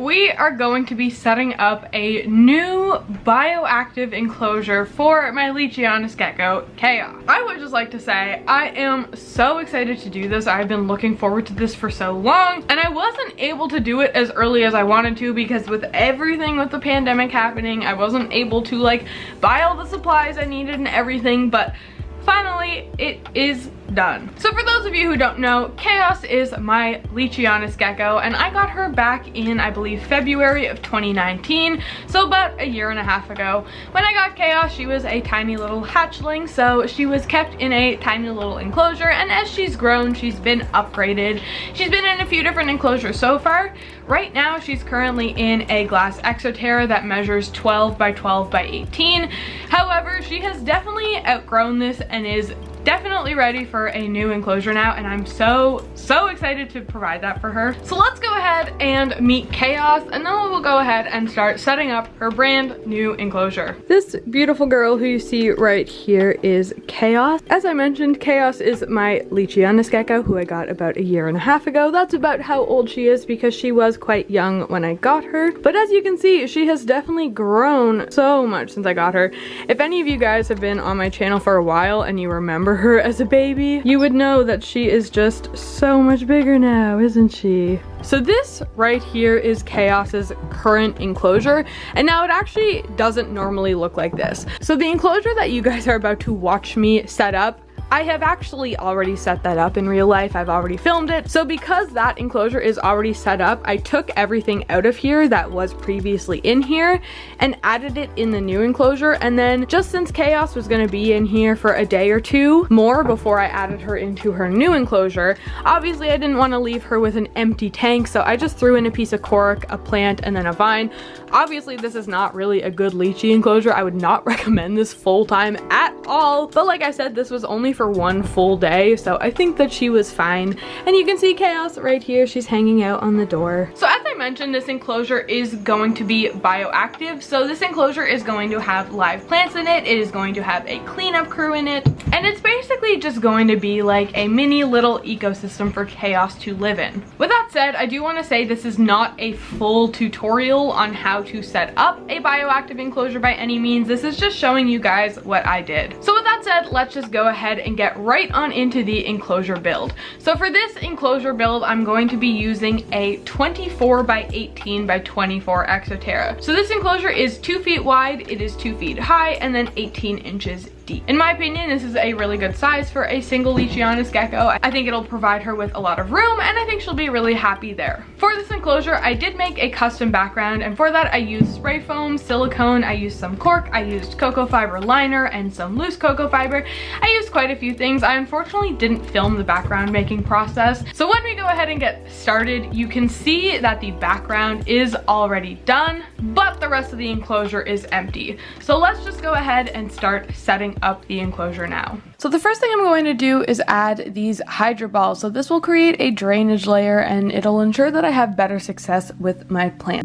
we are going to be setting up a new bioactive enclosure for my Leachianus Gecko Chaos. I would just like to say I am so excited to do this. I've been looking forward to this for so long, and I wasn't able to do it as early as I wanted to because with everything with the pandemic happening, I wasn't able to like buy all the supplies I needed and everything, but finally it is done. So for those of you who don't know, Chaos is my Leachianus Gecko, and I got her back in, I believe, February of 2019, so about a year and a half ago. When I got Chaos, she was a tiny little hatchling, so she was kept in a tiny little enclosure, and as she's grown, she's been upgraded. She's been in a few different enclosures so far. Right now, she's currently in a glass exoterra that measures 12 by 12 by 18. However, she has definitely outgrown this and is definitely ready for a new enclosure now, and I'm so excited to provide that for her. So let's go ahead and meet Chaos, and then we'll go ahead and start setting up her brand new enclosure. This beautiful girl who you see right here is Chaos. As I mentioned, Chaos is my Leachianus Gecko who I got about a year and a half ago. That's about how old she is because she was quite young when I got her. But as you can see, she has definitely grown so much since I got her. If any of you guys have been on my channel for a while and you remember her as a baby, you would know that she is just so much bigger now, isn't she? So this right here is Chaos's current enclosure, and now it actually doesn't normally look like this. So the enclosure that you guys are about to watch me set up, I have actually already set that up in real life. I've already filmed it. So because that enclosure is already set up, I took everything out of here that was previously in here and added it in the new enclosure. And then just since Chaos was gonna be in here for a day or two more before I added her into her new enclosure, obviously I didn't want to leave her with an empty tank, so I just threw in a piece of cork, a plant, and then a vine. Obviously this is not really a good lychee enclosure. I would not recommend this full time at all, but like I said, this was only for one full day, so I think that she was fine. And you can see Chaos right here, she's hanging out on the door. So as I mentioned, this enclosure is going to be bioactive, so this enclosure is going to have live plants in it, it is going to have a cleanup crew in it, and it's basically just going to be like a mini little ecosystem for Chaos to live in. With that said, I do want to say this is not a full tutorial on how to set up a bioactive enclosure by any means. This is just showing you guys what I did. So with that said, let's just go ahead and get right on into the enclosure build. So for this enclosure build, I'm going to be using a 24 by 18 by 24 exoterra. So this enclosure is 2 feet wide, it is 2 feet high, and then 18 inches deep. In my opinion, this is a really good size for a single Leachianus Gecko. I think it'll provide her with a lot of room, and I think she'll be really happy there. For this enclosure, I did make a custom background, and for that I used spray foam, silicone, I used some cork, I used cocoa fiber liner, and some loose cocoa fiber. I used quite a few things. I unfortunately didn't film the background making process. So when we go ahead and get started, you can see that the background is already done, but the rest of the enclosure is empty. So let's just go ahead and start setting up the enclosure now. So the first thing I'm going to do is add these hydro balls. So this will create a drainage layer and it'll ensure that I have better success with my plant.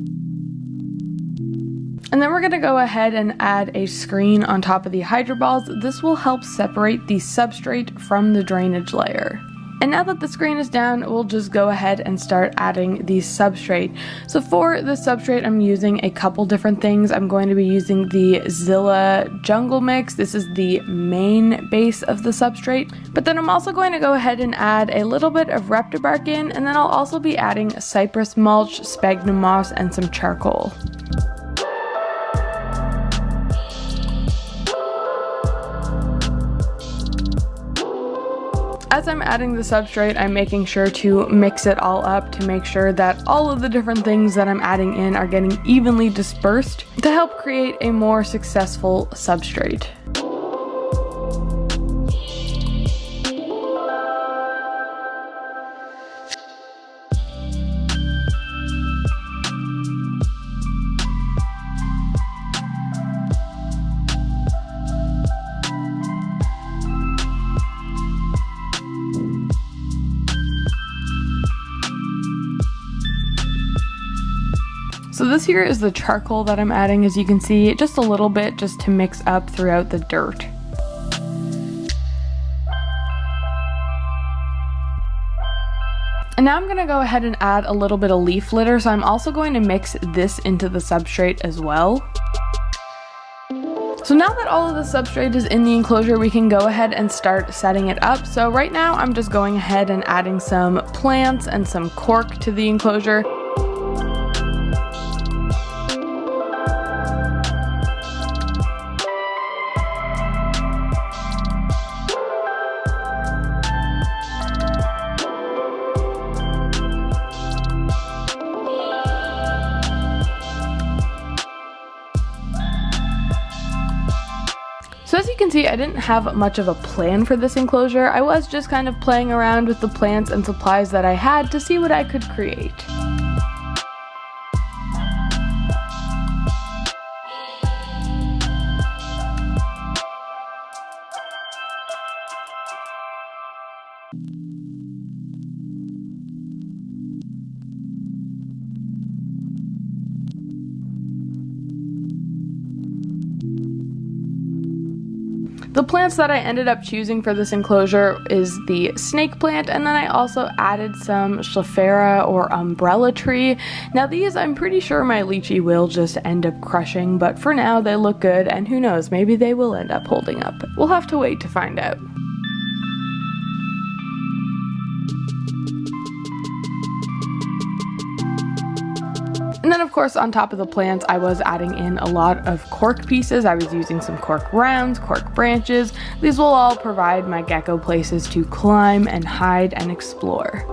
And then we're going to go ahead and add a screen on top of the hydro balls. This will help separate the substrate from the drainage layer. And now that the screen is down, we'll just go ahead and start adding the substrate. So for the substrate, I'm using a couple different things. I'm going to be using the Zilla Jungle Mix. This is the main base of the substrate. But then I'm also going to go ahead and add a little bit of Reptibark in, and then I'll also be adding cypress mulch, sphagnum moss, and some charcoal. As I'm adding the substrate, I'm making sure to mix it all up to make sure that all of the different things that I'm adding in are getting evenly dispersed to help create a more successful substrate. So this here is the charcoal that I'm adding, as you can see, just a little bit just to mix up throughout the dirt. And now I'm gonna go ahead and add a little bit of leaf litter, so I'm also going to mix this into the substrate as well. So now that all of the substrate is in the enclosure, we can go ahead and start setting it up. So right now I'm just going ahead and adding some plants and some cork to the enclosure. So as you can see, I didn't have much of a plan for this enclosure. I was just kind of playing around with the plants and supplies that I had to see what I could create. The plants that I ended up choosing for this enclosure is the snake plant, and then I also added some Scheffera or umbrella tree. Now these I'm pretty sure my lychee will just end up crushing, but for now they look good, and who knows, maybe they will end up holding up. We'll have to wait to find out. And then of course on top of the plants I was adding in a lot of cork pieces. I was using some cork rounds, cork branches. These will all provide my gecko places to climb and hide and explore.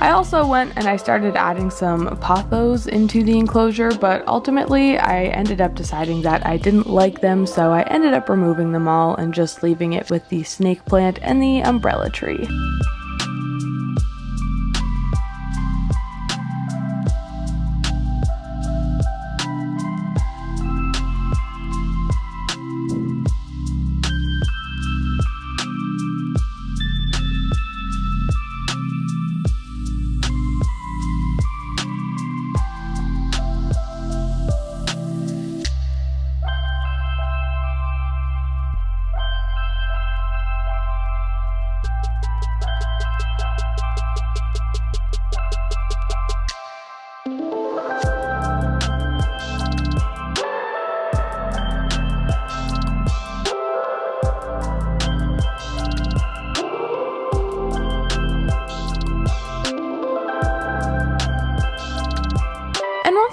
I also went and I started adding some pothos into the enclosure, but ultimately I ended up deciding that I didn't like them, so I ended up removing them all and just leaving it with the snake plant and the umbrella tree.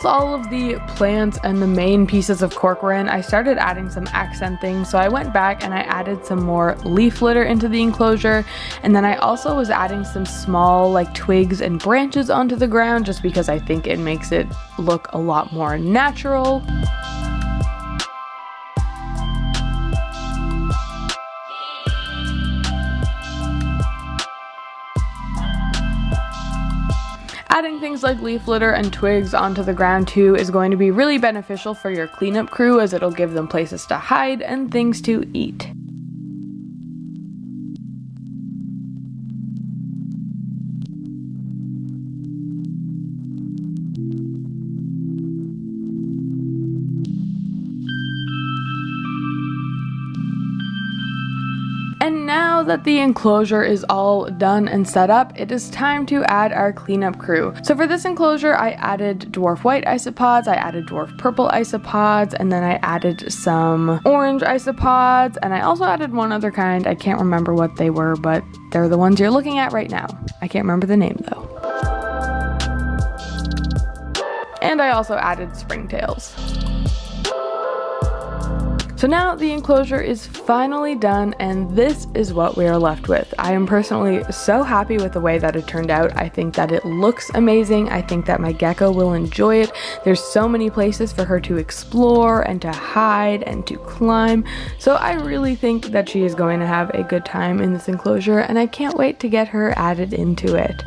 All of the plants and the main pieces of cork were in, I started adding some accenting, so I went back and I added some more leaf litter into the enclosure, and then I also was adding some small like twigs and branches onto the ground just because I think it makes it look a lot more natural. Adding things like leaf litter and twigs onto the ground too is going to be really beneficial for your cleanup crew, as it'll give them places to hide and things to eat. And now that the enclosure is all done and set up, it is time to add our cleanup crew. So for this enclosure, I added dwarf white isopods, I added dwarf purple isopods, and then I added some orange isopods, and I also added one other kind. I can't remember what they were, but they're the ones you're looking at right now. I can't remember the name though. And I also added springtails. So now the enclosure is finally done, and this is what we are left with. I am personally so happy with the way that it turned out. I think that it looks amazing. I think that my gecko will enjoy it. There's so many places for her to explore and to hide and to climb. So I really think that she is going to have a good time in this enclosure, and I can't wait to get her added into it.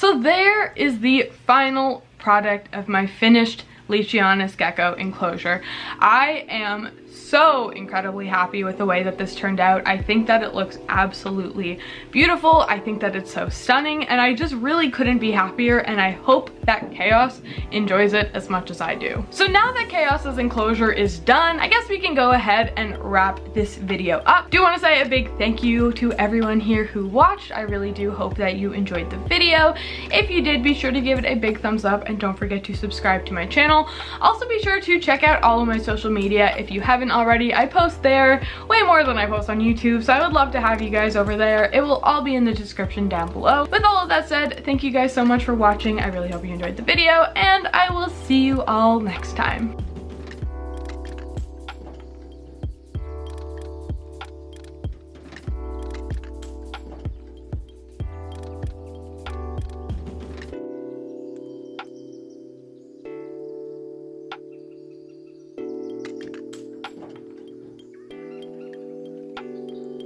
So there is the final product of my finished Leachianus Gecko enclosure. I am so incredibly happy with the way that this turned out. I think that it looks absolutely beautiful. I think that it's so stunning, and I just really couldn't be happier, and I hope that Chaos enjoys it as much as I do. So now that Chaos's enclosure is done, I guess we can go ahead and wrap this video up. Do want to say a big thank you to everyone here who watched. I really do hope that you enjoyed the video. If you did, be sure to give it a big thumbs up, and don't forget to subscribe to my channel. Also be sure to check out all of my social media if you haven't already. I post there way more than I post on YouTube, so I would love to have you guys over there. It will all be in the description down below. With all of that said, thank you guys so much for watching. I really hope you enjoyed the video, and I will see you all next time.